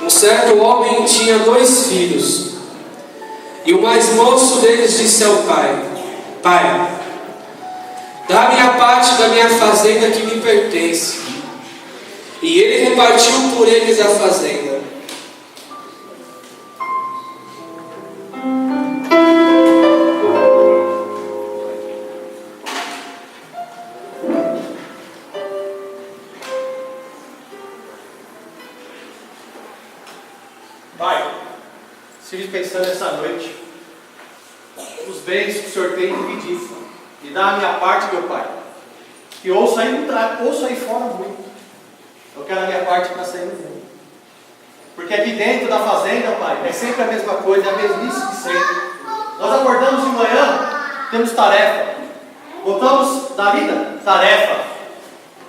Um certo homem tinha 2 filhos, e o mais moço deles disse ao pai: Pai, dá-me a parte da minha fazenda que me pertence. E ele repartiu por eles a fazenda. Pai, estive pensando essa noite os bens que o Senhor tem dividido, e dá a minha parte, meu Pai, que ouço aí fora muito. Eu quero a minha parte para sair no mundo. Porque aqui dentro da fazenda, Pai, é sempre a mesma coisa, é a mesmice de sempre. Nós acordamos de manhã, temos tarefa. Voltamos da vida, tarefa.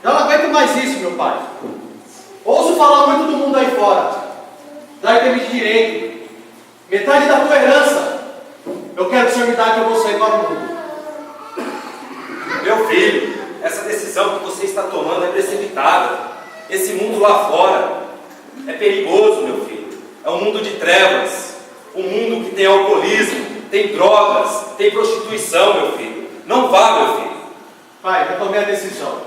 Já não aguento mais isso, meu Pai. Ouço falar muito do mundo aí fora. Dá-me de direito. Metade da tua herança eu quero que o Senhor me dá, que eu vou sair para o mundo. Meu filho, essa decisão que você está tomando é precipitada. Esse mundo lá fora é perigoso, meu filho. É um mundo de trevas. Um mundo que tem alcoolismo, tem drogas, tem prostituição, meu filho. Não vá, meu filho. Pai, eu tomei a decisão.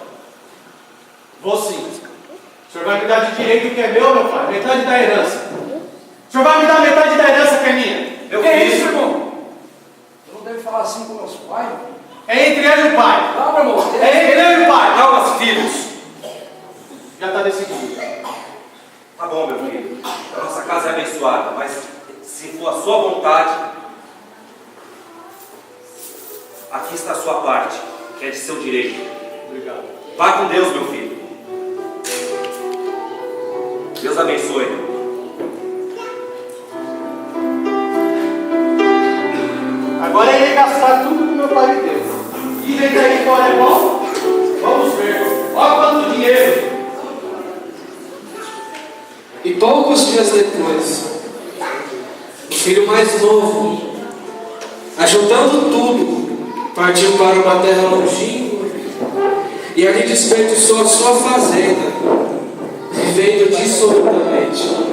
Vou sim. O Senhor vai me dar de direito que é meu pai. Metade da herança. O Senhor vai me dar metade da herança que é minha. Meu Que é filho. isso, irmão? Eu não devo falar assim com meus pais. É entre eu e o pai. Não, meu irmão. É entre eu e o pai. Calma, filhos. Já está decidido. Tá bom, meu filho. A nossa casa é abençoada, mas se for a sua vontade, aqui está a sua parte, que é de seu direito. Obrigado. Vá com Deus, meu filho. Deus abençoe. Agora ele ia gastar tudo que meu pai me deu. E vem daí fora é bom? Vamos ver. Olha quanto dinheiro. E poucos dias depois, o filho mais novo, ajuntando tudo, partiu para uma terra longínqua e ali desperdiçou a sua fazenda, vivendo dissolutamente.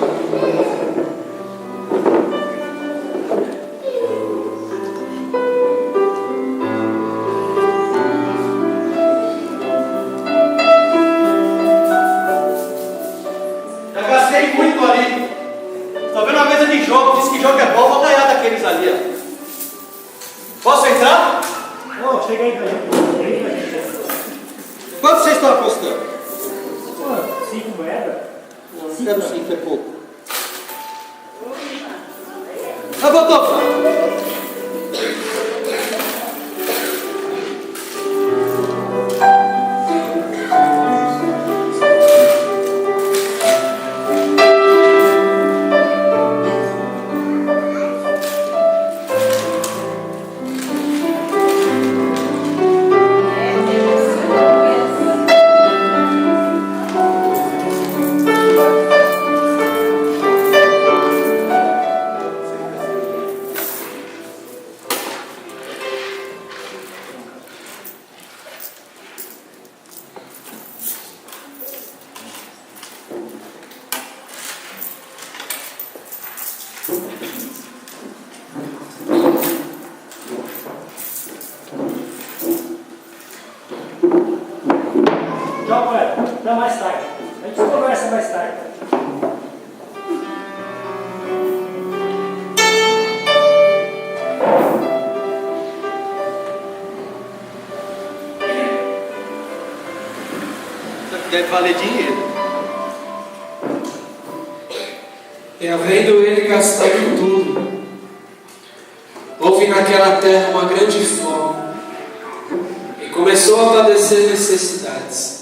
Já gastei muito ali. Estou vendo uma mesa de jogo. Diz que jogo é bom, vou ganhar daqueles ali. Ó. Posso entrar? Não, chega aí pra gente. Quanto vocês estão apostando? Pô, 5 moedas? Quero 5, é pouco. Ah, voltou. Tchau, moeda. Até mais tarde. A gente conversa mais tarde. Deve valer dinheiro. E havendo ele gastado tudo, houve naquela terra uma grande fome, e começou a padecer necessidades.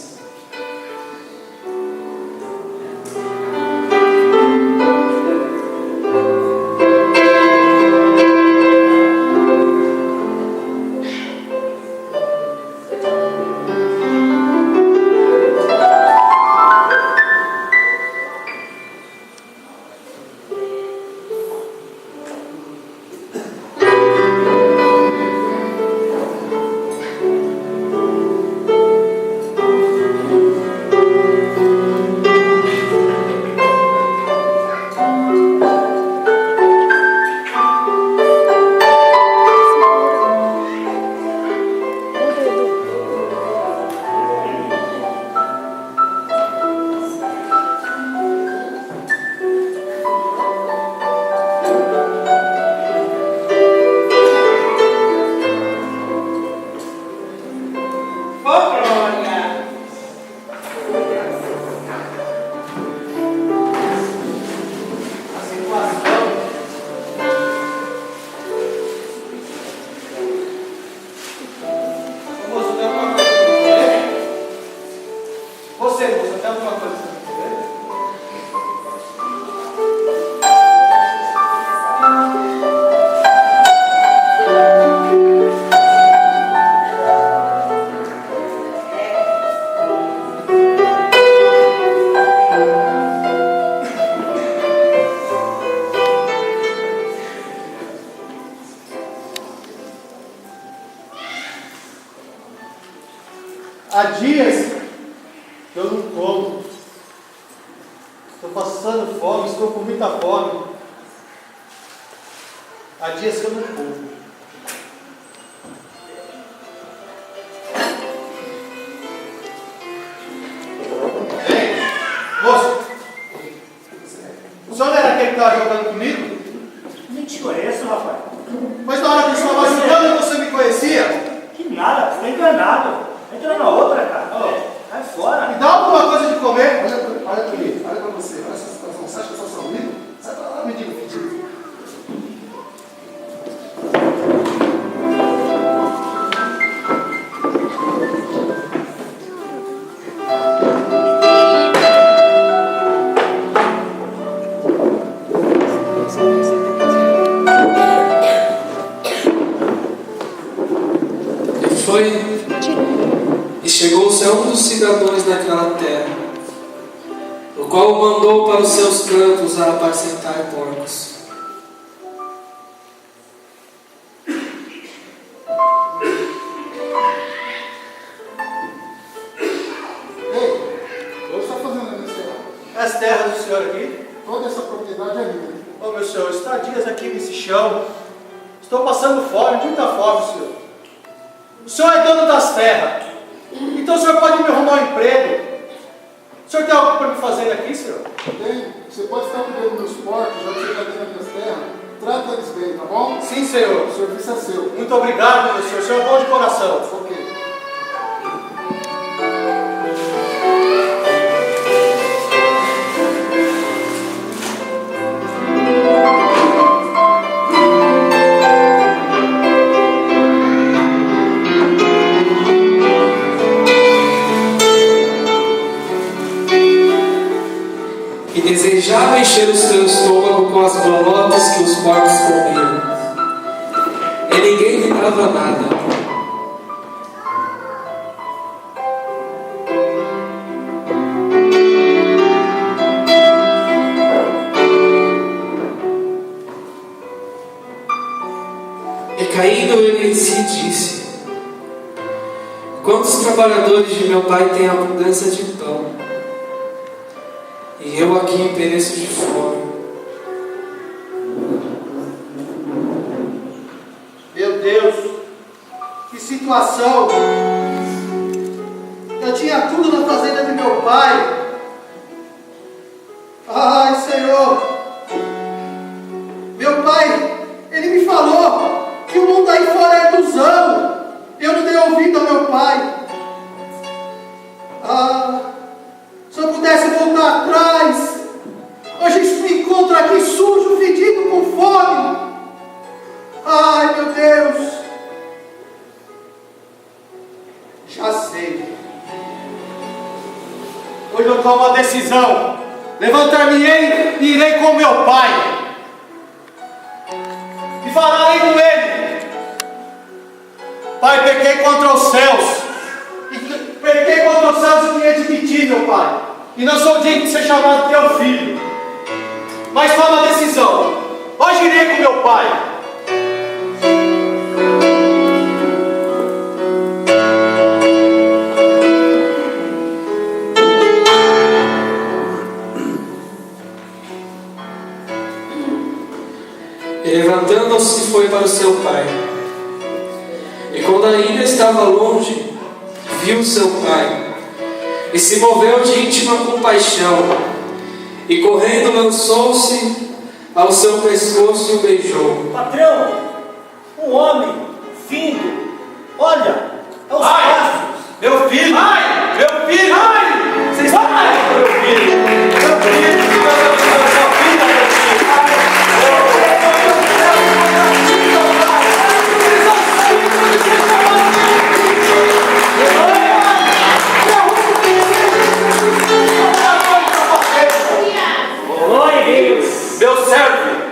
Estou passando fome, estou com muita fome. Há dias que eu não como. Ei, moço! O senhor não era aquele que estava jogando comigo? Nem te conheço, rapaz. Mas na hora que eu estava jogando, você me conhecia? Que nada, você está enganado. Entra na outra, cara. Sai fora. Me dá alguma coisa de comer. Olha pra mim, olha pra você, olha essa situação. Você acha que eu sou seu amigo? Sai pra lá, mendigo pedido. E chegou-se a um dos cidadãos daquela terra, o qual o mandou para os seus campos a apacentar porcos. Ei, o que você está fazendo nesse lugar? As terras do senhor aqui? Toda essa propriedade é minha. Ô meu senhor, está dias aqui nesse chão. Estou passando fome, muita fome, senhor. O senhor é dono das terras. Então o senhor pode me arrumar um emprego. O senhor tem algo para me fazer aqui, senhor? Bem, você pode estar cuidando dos porcos, já que você está dentro das minhas terras. Trata eles bem, tá bom? Sim, senhor. O serviço é seu. Muito obrigado, meu senhor. O senhor é bom de coração. Ok. Desejava encher o seu estômago com as bolotas que os porcos comiam, e ninguém lhe dava nada. E caindo ele em si disse: quantos trabalhadores de meu pai têm abundância de pão, e eu aqui pereço de fome. Meu Deus, que situação! Eu tinha tudo na fazenda de meu pai. Ai, Senhor! Meu pai, ele me falou que o mundo aí fora é ilusão. Eu não dei ouvido ao meu pai. Se eu pudesse voltar atrás, hoje me encontro aqui sujo, fedido, com fome. Ai, meu Deus. Já sei. Hoje eu tomo uma decisão. Levantar-me-ei e irei com meu pai. E falarei com ele. Pai, pequei contra os céus. Pequei contra os céus e me admiti, meu pai. E não sou digno de ser chamado teu filho. Mas toma a decisão. Hoje irei com meu pai. E levantando-se foi para o seu pai. E quando ainda estava longe, viu seu pai, e se moveu de íntima compaixão, e correndo lançou-se ao seu pescoço e o beijou. Patrão, um homem vindo. Olha, é os passos. Meu filho! Ai! Meu filho! Ai! Vocês estão vendo, meu filho? Meu filho! Meu filho! Meu servo,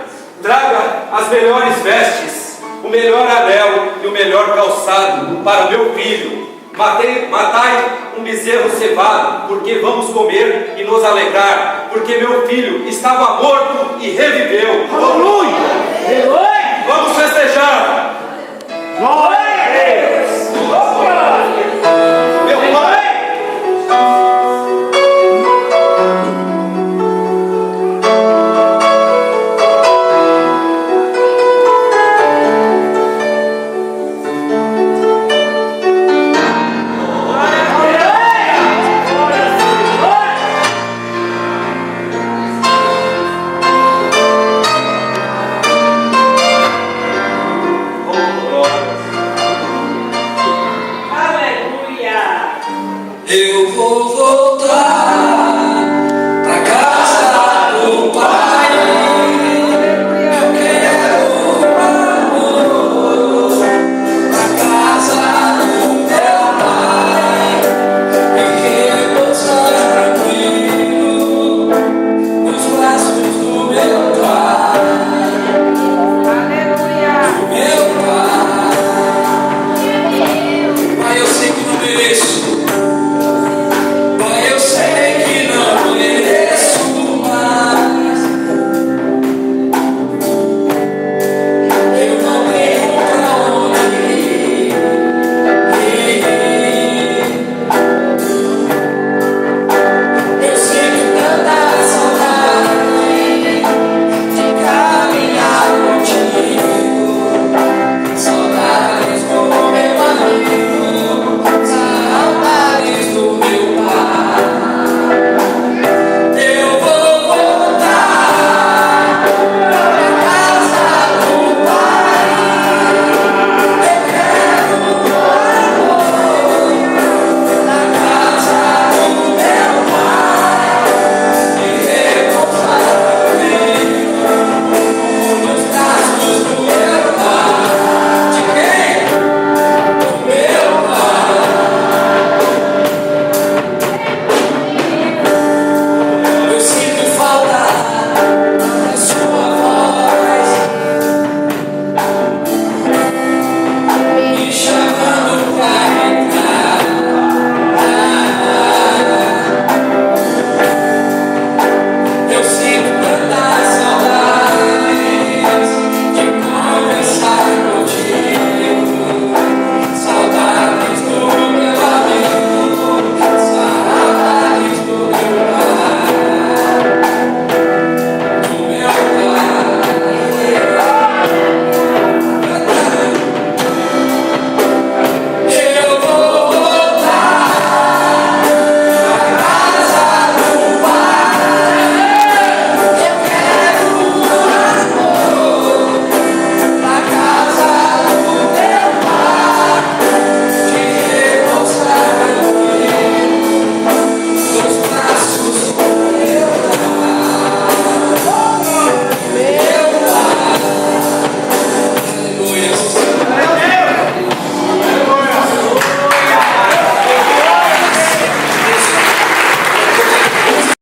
traga as melhores vestes, o melhor anel e o melhor calçado para o meu filho. Matai um bezerro cevado, porque vamos comer e nos alegrar, porque meu filho estava morto e reviveu. Aleluia! Vamos festejar! Glória!